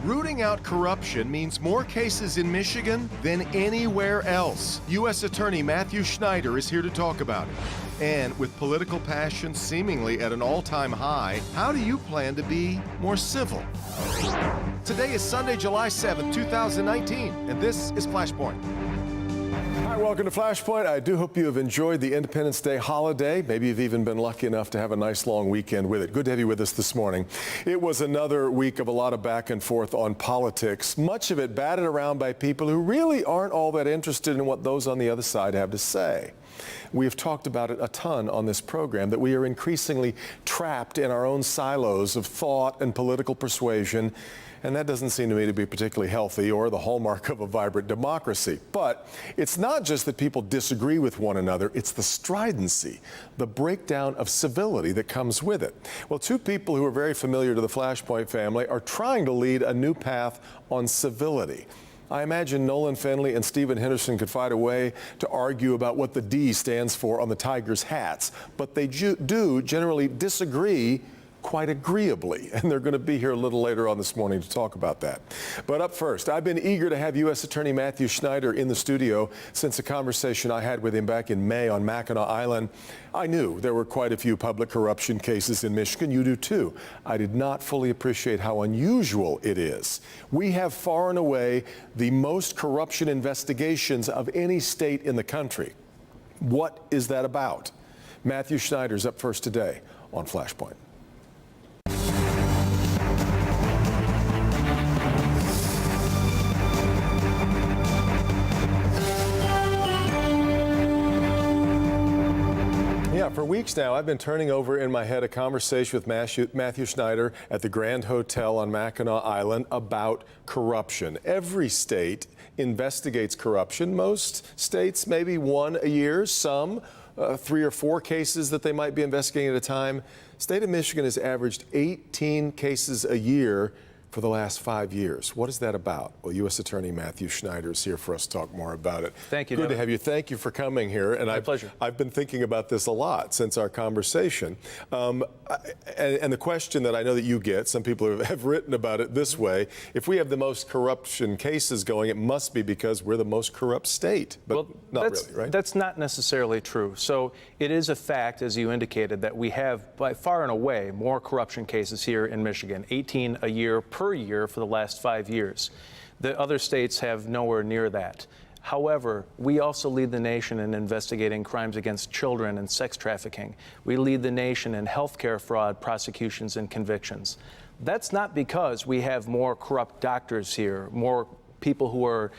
Rooting out corruption means more cases in Michigan than anywhere else. U.S. Attorney Matthew Schneider is here to talk about it. And with political passion seemingly at an all-time high, how do you plan to be more civil? Today is Sunday, July 7th, 2019, and this is Flashpoint. Hi, welcome to Flashpoint. I do hope you have enjoyed the Independence Day holiday. Maybe you've even been lucky enough to have a nice long weekend with it. Good to have you with us this morning. It was another week of a lot of back and forth on politics, much of it batted around by people who really aren't all that interested in what those on the other side have to say. We have talked about it a ton on this program, that we are increasingly trapped in our own silos of thought and political persuasion, and that doesn't seem to me to be particularly healthy or the hallmark of a vibrant democracy. But it's not just that people disagree with one another, it's the stridency, the breakdown of civility that comes with it. Well, two people who are very familiar to the Flashpoint family are trying to lead a new path on civility. I imagine Nolan Finley and Stephen Henderson could find a way to argue about what the D stands for on the Tigers' hats, but they do generally disagree quite agreeably, and they're going to be here a little later on this morning to talk about that. But up first, I've been eager to have U.S. Attorney Matthew Schneider in the studio since a conversation I had with him back in May on Mackinac Island. I knew there were quite a few public corruption cases in Michigan. You do too. I did not fully appreciate how unusual it is. We have far and away the most corruption investigations of any state in the country. What is that about? Matthew Schneider's up first today on Flashpoint. For weeks now, I've been turning over in my head a conversation with Matthew Schneider at the Grand Hotel on Mackinac Island about corruption. Every state investigates corruption. Most states, maybe one a year, some 3 or 4 cases that they might be investigating at a time. State of Michigan has averaged 18 cases a year for the last 5 years. What is that about? Well, U.S. Attorney Matthew Schneider is here for us to talk more about it. Thank you. Good to have you. Thank you for coming here. And My pleasure. I've been thinking about this a lot since our conversation. And the question that I know that you get, some people have written about it this way: if we have the most corruption cases going, it must be because we're the most corrupt state. But well, not really, right? That's not necessarily true. So it is a fact, as you indicated, that we have by far and away more corruption cases here in Michigan, 18 a year per year for the last 5 years. The other states have nowhere near that. However, we also lead the nation in investigating crimes against children and sex trafficking. We lead the nation in healthcare fraud prosecutions and convictions. That's not because we have more corrupt doctors here, more people who are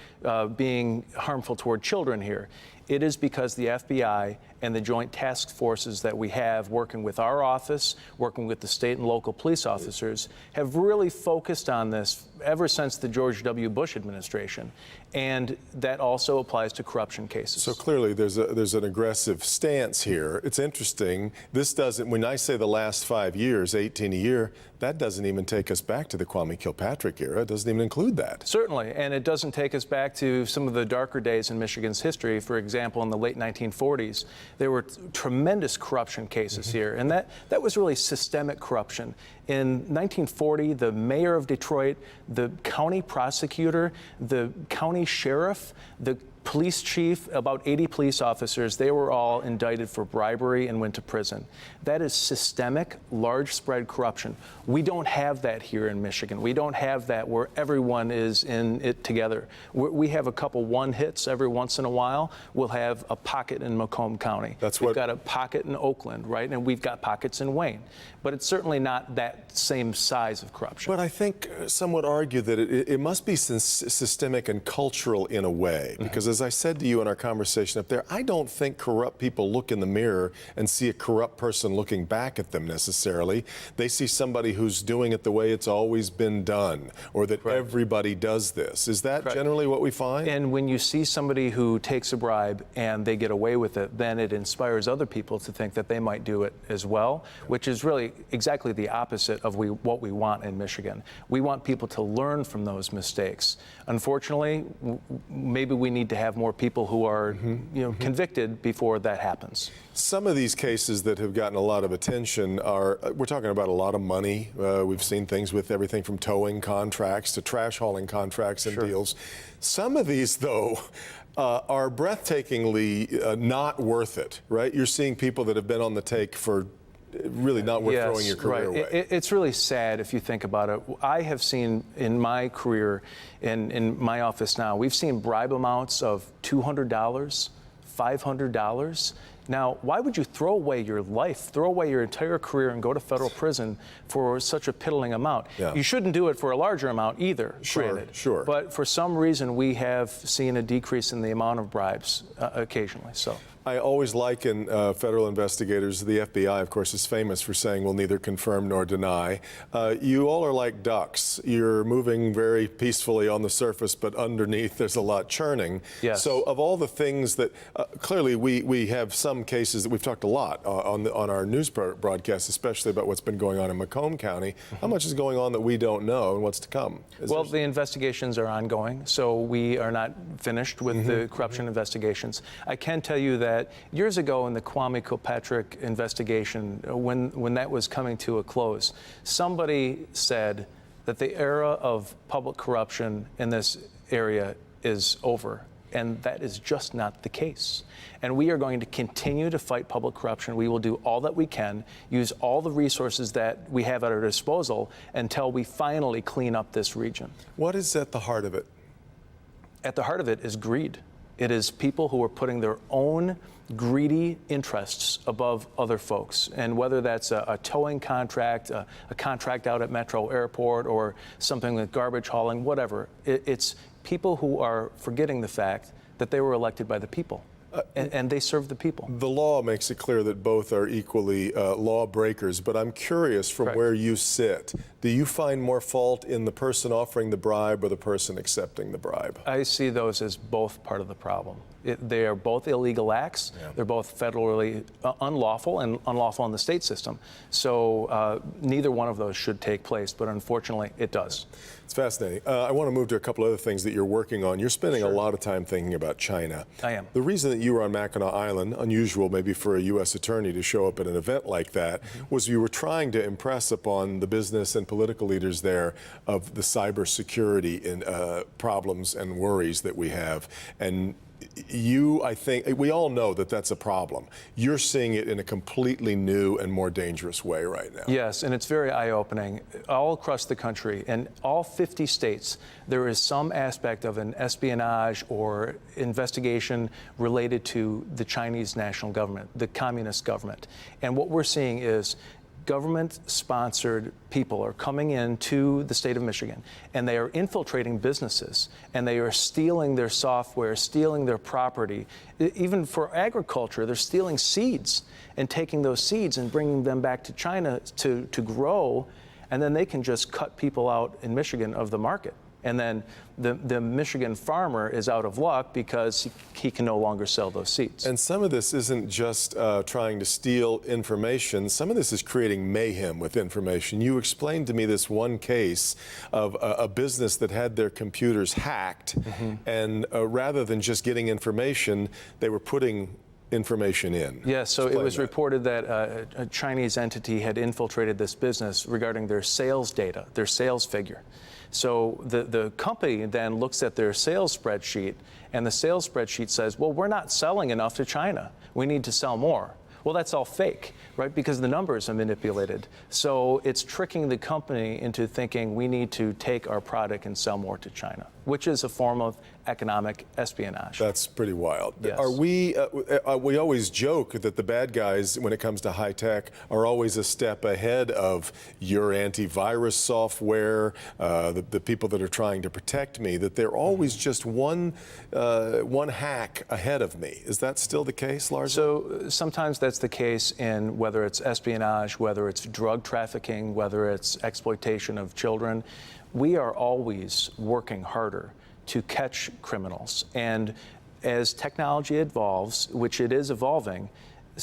being harmful toward children here. It is because the FBI and the joint task forces that we have working with our office, working with the state and local police officers, have really focused on this ever since the George W. Bush administration. And that also applies to corruption cases. So clearly there's an aggressive stance here. It's interesting. This doesn't, when I say the last 5 years, 18 a year, that doesn't even take us back to the Kwame Kilpatrick era. It doesn't even include that. Certainly, and it doesn't take us back to some of the darker days in Michigan's history. For example, in the late 1940s, there were tremendous corruption cases here, and that was really systemic corruption. In 1940, the mayor of Detroit, the county prosecutor, the county sheriff, the police chief, about 80 police officers, they were all indicted for bribery and went to prison. That is systemic, large-spread corruption. We don't have that here in Michigan. We don't have that where everyone is in it together. We have a couple one-hits every once in a while. We'll have a pocket in Macomb County. We've got a pocket in Oakland, right? And we've got pockets in Wayne. But it's certainly not that same size of corruption. But I think some would argue that it must be systemic and cultural in a way, because as I said to you in our conversation up there, I don't think corrupt people look in the mirror and see a corrupt person looking back at them necessarily. They see somebody who's doing it the way it's always been done, or that everybody does this. Is that generally what we find? And when you see somebody who takes a bribe and they get away with it, then it inspires other people to think that they might do it as well, which is really exactly the opposite of what we want in Michigan. We want people to learn from those mistakes. Unfortunately, maybe we need to have more people who are convicted before that happens. Some of these cases that have gotten a lot of attention are, we're talking about a lot of money. We've seen things with everything from towing contracts to trash hauling contracts and deals. Some of these, though, are breathtakingly not worth it, right? You're seeing people that have been on the take for really not worth throwing your career away. It's really sad if you think about it. I have seen in my career, in my office now, we've seen bribe amounts of $200, $500. Now, why would you throw away your life, throw away your entire career and go to federal prison for such a piddling amount? Yeah. You shouldn't do it for a larger amount either, granted. Sure. But for some reason, we have seen a decrease in the amount of bribes occasionally. So I always liken federal investigators. The FBI, of course, is famous for saying we'll neither confirm nor deny. You all are like ducks. You're moving very peacefully on the surface, but underneath there's a lot churning. Yes. So of all the things that, clearly we have some cases that we've talked a lot on our news broadcast, especially about what's been going on in Macomb County. How much is going on that we don't know and what's to come? Well, the investigations are ongoing, so we are not finished with the corruption investigations. I can tell you that years ago in the Kwame Kilpatrick investigation, when that was coming to a close, somebody said that the era of public corruption in this area is over. And that is just not the case. And we are going to continue to fight public corruption. We will do all that we can, use all the resources that we have at our disposal until we finally clean up this region. What is at the heart of it? At the heart of it is greed. It is people who are putting their own greedy interests above other folks. And whether that's a towing contract, a contract out at Metro Airport, or something with garbage hauling, whatever, it's people who are forgetting the fact that they were elected by the people. And they serve the people. The law makes it clear that both are equally lawbreakers, but I'm curious from where you sit. Do you find more fault in the person offering the bribe or the person accepting the bribe? I see those as both part of the problem. They are both illegal acts. Yeah. They're both federally unlawful and unlawful in the state system. So neither one of those should take place, but unfortunately it does. It's fascinating. I want to move to a couple other things that you're working on. You're spending a lot of time thinking about China. I am. The reason that you were on Mackinac Island, unusual maybe for a U.S. attorney to show up at an event like that, was you were trying to impress upon the business and political leaders there of the cybersecurity and problems and worries that we have. And I think, we all know that that's a problem. You're seeing it in a completely new and more dangerous way right now. Yes, and it's very eye-opening. All across the country, in all 50 states, there is some aspect of an espionage or investigation related to the Chinese national government, the communist government. And what we're seeing is government-sponsored people are coming into the state of Michigan, and they are infiltrating businesses, and they are stealing their software, stealing their property. Even for agriculture, they're stealing seeds and taking those seeds and bringing them back to China to grow, and then they can just cut people out in Michigan of the market. And then the Michigan farmer is out of luck because he can no longer sell those seeds. And some of this isn't just trying to steal information. Some of this is creating mayhem with information. You explained to me this one case of a business that had their computers hacked, and rather than just getting information, they were putting information in. Yes, so it was reported that a Chinese entity had infiltrated this business regarding their sales data, their sales figure. So the company then looks at their sales spreadsheet, and the sales spreadsheet says, well, we're not selling enough to China. We need to sell more. Well, that's all fake, right? Because the numbers are manipulated. So it's tricking the company into thinking we need to take our product and sell more to China, which is a form of economic espionage. That's pretty wild. Yes. Are we always joke that the bad guys, when it comes to high tech, are always a step ahead of your antivirus software, the people that are trying to protect me, that they're always just one hack ahead of me. Is that still the case, largely? So sometimes that's the case in whether it's espionage, whether it's drug trafficking, whether it's exploitation of children. We are always working harder to catch criminals. And as technology evolves, which it is evolving,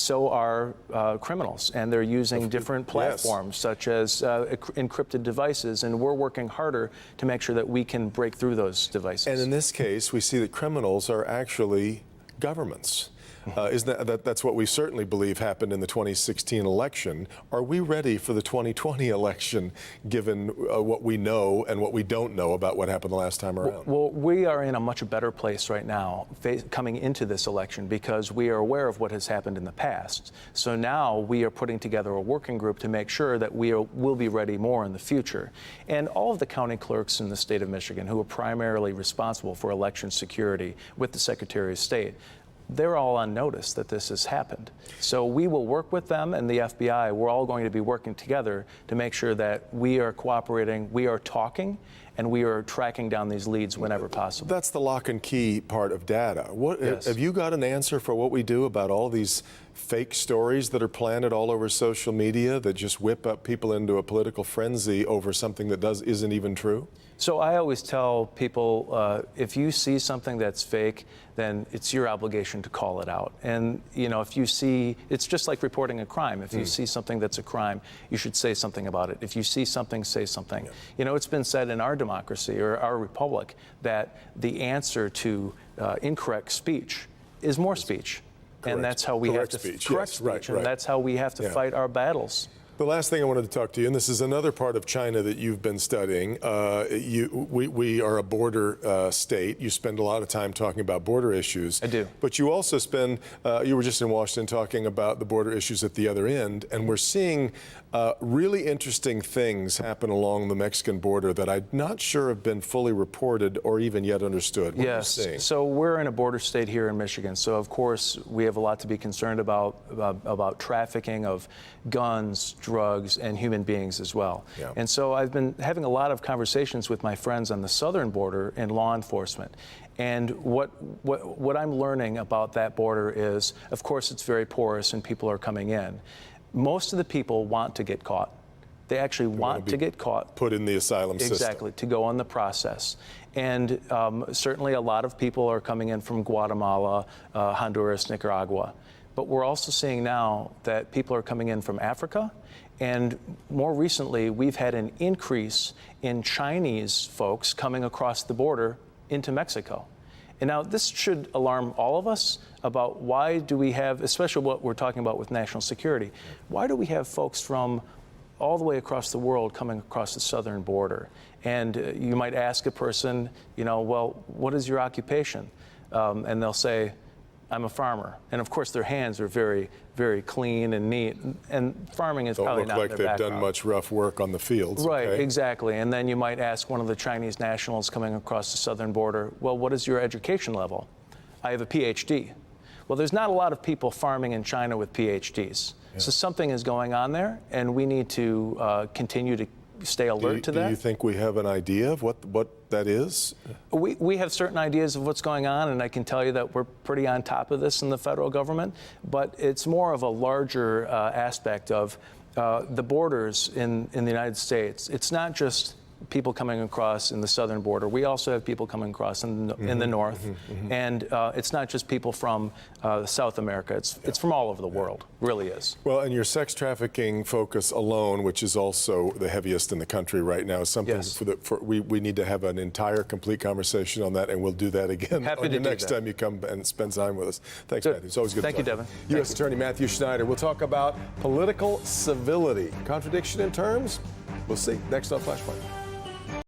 so are criminals, and they're using different platforms such as encrypted devices, and we're working harder to make sure that we can break through those devices. And in this case, we see that criminals are actually governments. Isn't that's what we certainly believe happened in the 2016 election. Are we ready for the 2020 election, given what we know and what we don't know about what happened the last time around? Well, we are in a much better place right now coming into this election because we are aware of what has happened in the past. So now we are putting together a working group to make sure that will be ready more in the future. And all of the county clerks in the state of Michigan who are primarily responsible for election security with the Secretary of State, they're all on notice that this has happened. So we will work with them and the FBI. We're all going to be working together to make sure that we are cooperating, we are talking, and we are tracking down these leads whenever possible. That's the lock and key part of data. Yes. Have you got an answer for what we do about all these fake stories that are planted all over social media that just whip up people into a political frenzy over something that isn't even true? So I always tell people, if you see something that's fake, then it's your obligation to call it out. And, you know, if you see, it's just like reporting a crime. If you see something that's a crime, you should say something about it. If you see something, say something. Yeah. You know, it's been said in our democracy or our republic that the answer to incorrect speech is more speech. Correct. And that's how we correct have to speech. correct Yes, speech, right, and that's how we have to fight our battles. The last thing I wanted to talk to you, and this is another part of China that you've been studying. We are a border state. You spend a lot of time talking about border issues. I do. But you also you were just in Washington talking about the border issues at the other end, and we're seeing really interesting things happen along the Mexican border that I'm not sure have been fully reported or even yet understood. What are you seeing? So we're in a border state here in Michigan. So of course we have a lot to be concerned about trafficking of guns, drugs, and human beings as well. Yeah. And so I've been having a lot of conversations with my friends on the southern border in law enforcement. And what I'm learning about that border is, of course, it's very porous and people are coming in. Most of the people want to get caught. They actually want to get caught. Put in the asylum system. Exactly, to go on the process. And certainly a lot of people are coming in from Guatemala, Honduras, Nicaragua. But we're also seeing now that people are coming in from Africa. And more recently, we've had an increase in Chinese folks coming across the border into Mexico. And now this should alarm all of us about why do we have, especially what we're talking about with national security, why do we have folks from all the way across the world coming across the southern border? And you might ask a person, you know, well, what is your occupation? And they'll say, I'm a farmer. And of course, their hands are very, very clean and neat. And farming is probably not their background. Don't look like they've done much rough work on the fields. Right, okay? Exactly. And then you might ask one of the Chinese nationals coming across the southern border, well, what is your education level? I have a PhD. Well, there's not a lot of people farming in China with PhDs. Yeah. So something is going on there, and we need to continue to stay alert to that. Do you think we have an idea of what that is? We have certain ideas of what's going on, and I can tell you that we're pretty on top of this in the federal government, but it's more of a larger aspect of the borders in the United States. It's not just people coming across in the southern border. We also have people coming across in the north, and it's not just people from South America. It's from all over the world, really is. Well, and your sex trafficking focus alone, which is also the heaviest in the country right now, is something we need to have an entire, complete conversation on that, and we'll do that again Happy to do next time you come and spend time with us. Thanks, Matthew. It's always good to talk. Thank you, Devin. U.S. Attorney Matthew Schneider. We'll talk about political civility. Contradiction in terms? We'll see next on Flashpoint.